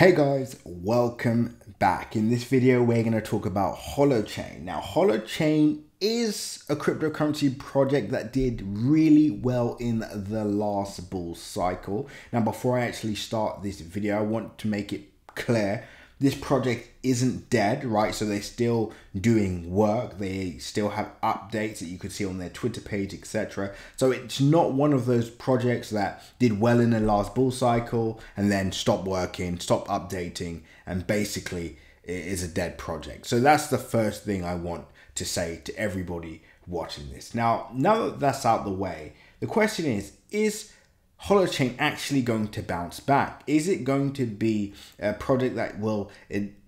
Hey guys, welcome back. In this video, we're going to talk about Holochain. Now, Holochain is a cryptocurrency project that did really well in the last bull cycle. Now, before I actually start this video, I want to make it clear this project isn't dead, right? So they're still doing work. They still have updates that you could see on their Twitter page, etc. So it's not one of those projects that did well in the last bull cycle and then stopped working, stopped updating, and basically it is a dead project. So that's the first thing I want to say to everybody watching this. Now that that's out the way, the question is Holochain actually going to bounce back? Is it going to be a project that will,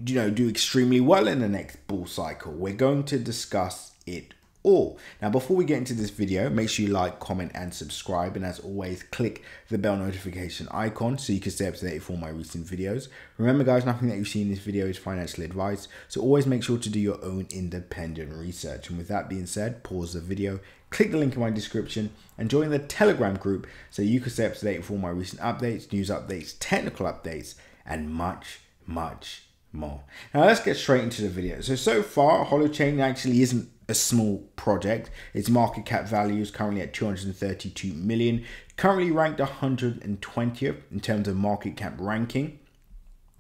do extremely well in the next bull cycle? We're going to discuss it all. Now, before we get into this video, make sure you like, comment, and subscribe. And as always, click the bell notification icon so you can stay up to date with all my recent videos. Remember, guys, nothing that you see in this video is financial advice. So always make sure to do your own independent research. And with that being said, pause the video, click the link in my description, and join the Telegram group so you can stay up to date with all my recent updates, news updates, technical updates, and much more. Now let's get straight into the video. So far, Holochain actually isn't a small project. Its market cap value is currently at 232 million, currently ranked 120th in terms of market cap ranking.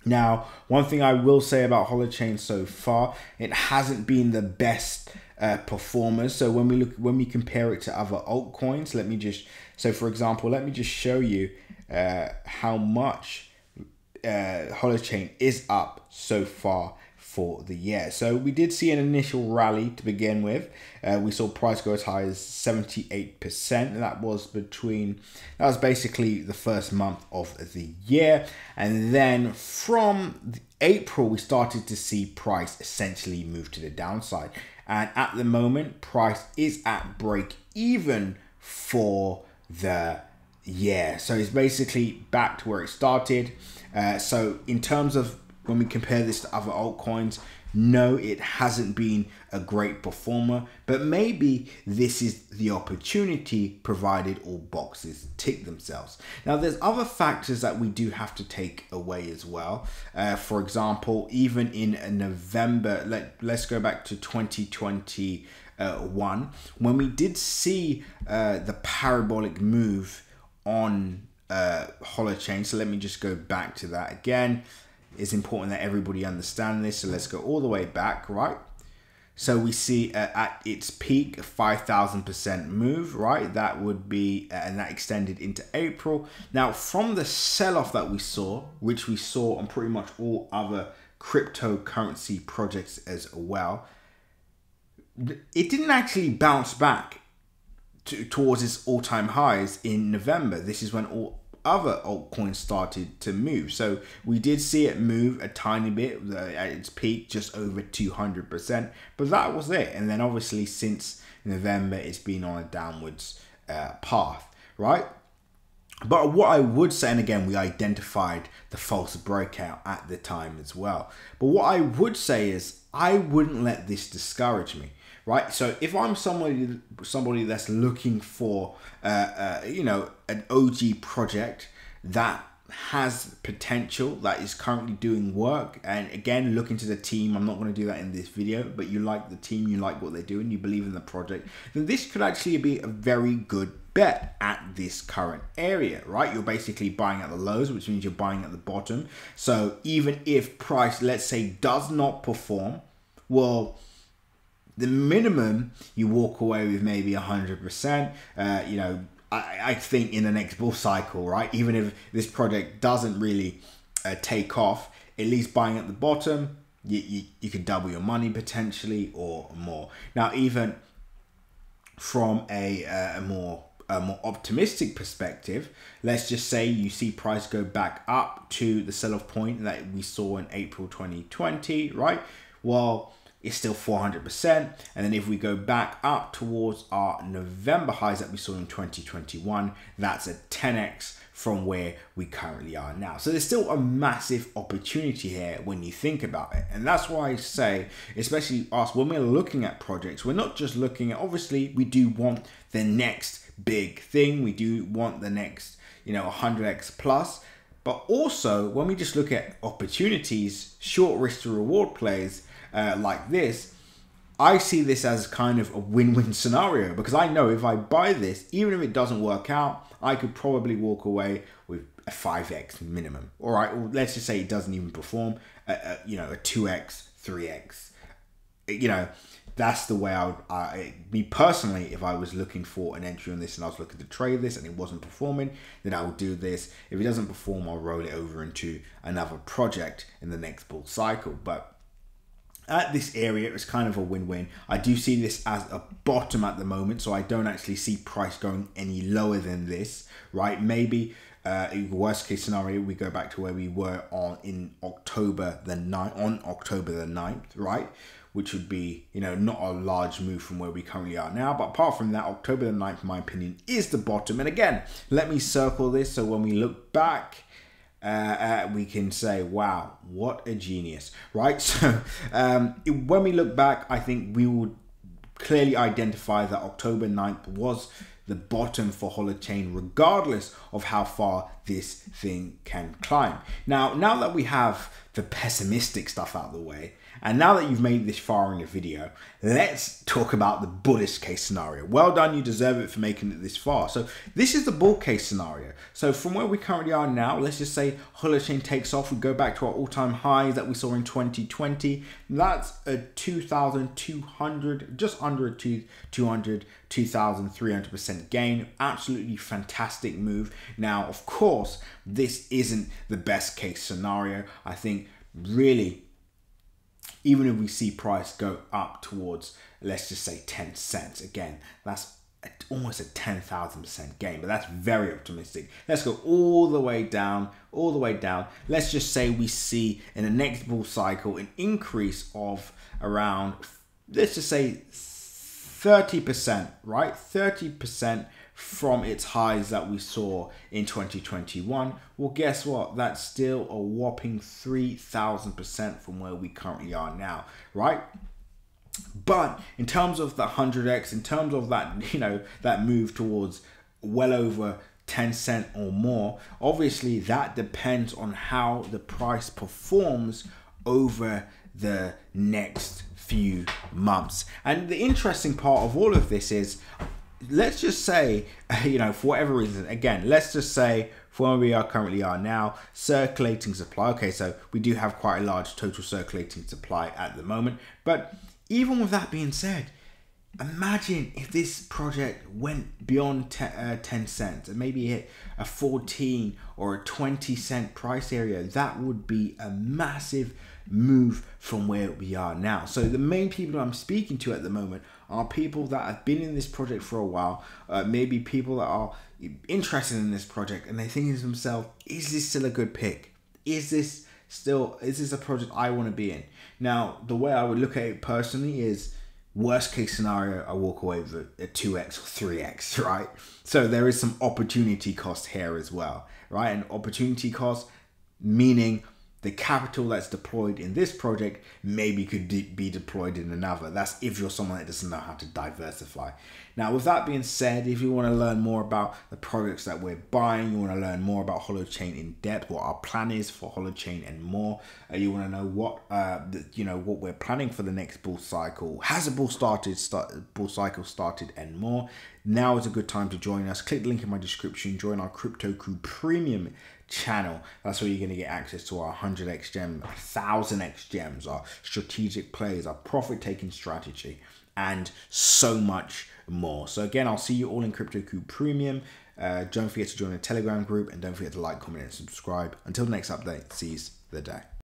Now, one thing I will say about Holochain so far, it hasn't been the best performers. So when we compare it to other altcoins, for example, let me just show you how much Holochain is up so far for the year. So we did see an initial rally to begin with. We saw price go as high as 78%. And that was basically the first month of the year. And then from April, we started to see price essentially move to the downside. And at the moment, price is at break even for the year. So it's basically back to where it started. So in terms of when we compare this to other altcoins, no, it hasn't been a great performer, but maybe this is the opportunity provided all boxes tick themselves. Now, there's other factors that we do have to take away as well. For example, even in November, let's go back to 2021, when we did see the parabolic move on Holochain. So let me just go back to that again. It's important that everybody understand this. So let's go all the way back, right? So we see at its peak, a 5,000% move, right? That would be, and that extended into April. Now, from the sell-off that we saw, which we saw on pretty much all other cryptocurrency projects as well, it didn't actually bounce back towards its all-time highs in November. This is when all other altcoins started to move. So we did see it move a tiny bit at its peak, just over 200%, but that was it. And then obviously since November, it's been on a downwards path, right? But what I would say, and again, we identified the false breakout at the time as well. But what I would say is I wouldn't let this discourage me. Right, so if I'm somebody that's looking for, an OG project that has potential, that is currently doing work, and again, look into the team. I'm not going to do that in this video, but you like the team, you like what they're doing, you believe in the project, then this could actually be a very good bet at this current area, right? You're basically buying at the lows, which means you're buying at the bottom. So even if price, let's say, does not perform, well, the minimum you walk away with maybe 100%. I think in the next bull cycle, right? Even if this project doesn't really take off, at least buying at the bottom, you could double your money potentially or more. Now, even from a more optimistic perspective, let's just say you see price go back up to the sell-off point that we saw in April 2020, right? Well, it's still 400%. And then if we go back up towards our November highs that we saw in 2021, that's a 10x from where we currently are now. So there's still a massive opportunity here when you think about it. And that's why I say, especially us, when we're looking at projects, we're not just looking at, obviously we do want the next big thing. We do want the next, 100x plus, But also, when we just look at opportunities, short risk to reward plays like this, I see this as kind of a win-win scenario, because I know if I buy this, even if it doesn't work out, I could probably walk away with a 5x minimum. All right, well, let's just say it doesn't even perform, you know, a 2x, 3x. You know, that's the way me personally, if I was looking for an entry on this and I was looking to trade this and it wasn't performing, then I would do this. If it doesn't perform, I'll roll it over into another project in the next bull cycle. But at this area, it's kind of a win-win. I do see this as a bottom at the moment, so I don't actually see price going any lower than this, right? Maybe worst case scenario, we go back to where we were on October the 9th, right? Which would be, you know, not a large move from where we currently are now. But apart from that, October the 9th, in my opinion, is the bottom. And again, let me circle this so when we look back, we can say, wow, what a genius, right? So when we look back, I think we would clearly identify that October 9th was the bottom for Holochain, regardless of how far this thing can climb. Now that we have the pessimistic stuff out of the way, and now that you've made it this far in the video, let's talk about the bullish case scenario. Well done, you deserve it for making it this far. So this is the bull case scenario. So from where we currently are now, let's just say Holochain takes off. We go back to our all-time highs that we saw in 2020. That's a 2,200, just under a 2,300% gain. Absolutely fantastic move. Now, of course, this isn't the best case scenario. I think really, even if we see price go up towards, let's just say 10 cents, again, that's almost a 10,000% gain, but that's very optimistic. Let's go all the way down, Let's just say we see in the next bull cycle an increase of around, let's just say 30%, right? 30% from its highs that we saw in 2021. Well, guess what? That's still a whopping 3,000% from where we currently are now, right? But in terms of the 100x, in terms of that, you know, that move towards well over 10 cents or more, obviously that depends on how the price performs over the next few months. And the interesting part of all of this is, let's just say, you know, for whatever reason, again, let's just say for where we currently are now, circulating supply. Okay, so we do have quite a large total circulating supply at the moment. But even with that being said, imagine if this project went beyond 10 cents and maybe hit a 14 or a 20 cent price area. That would be a massive move from where we are now. So the main people I'm speaking to at the moment are people that have been in this project for a while, maybe people that are interested in this project, and they're thinking to themselves, is this still a good pick? Is this a project I want to be in? Now, the way I would look at it personally is, worst case scenario, I walk away with a 2x or 3x, right? So there is some opportunity cost here as well, right? And opportunity cost meaning the capital that's deployed in this project maybe could be deployed in another. That's if you're someone that doesn't know how to diversify. Now, with that being said, if you want to learn more about the projects that we're buying, you want to learn more about Holochain in depth, what our plan is for Holochain and more, you want to know what what we're planning for the next bull cycle, has a bull cycle started and more, now is a good time to join us. Click the link in my description, join our Crypto Crew Premium channel. That's where you're going to get access to our 100x gems, 1000x gems, our strategic plays, our profit taking strategy, and so much more. So again, I'll see you all in Crypto Crew Premium. Don't forget to join the Telegram group, and don't forget to like, comment, and subscribe. Until the next update, seize the day.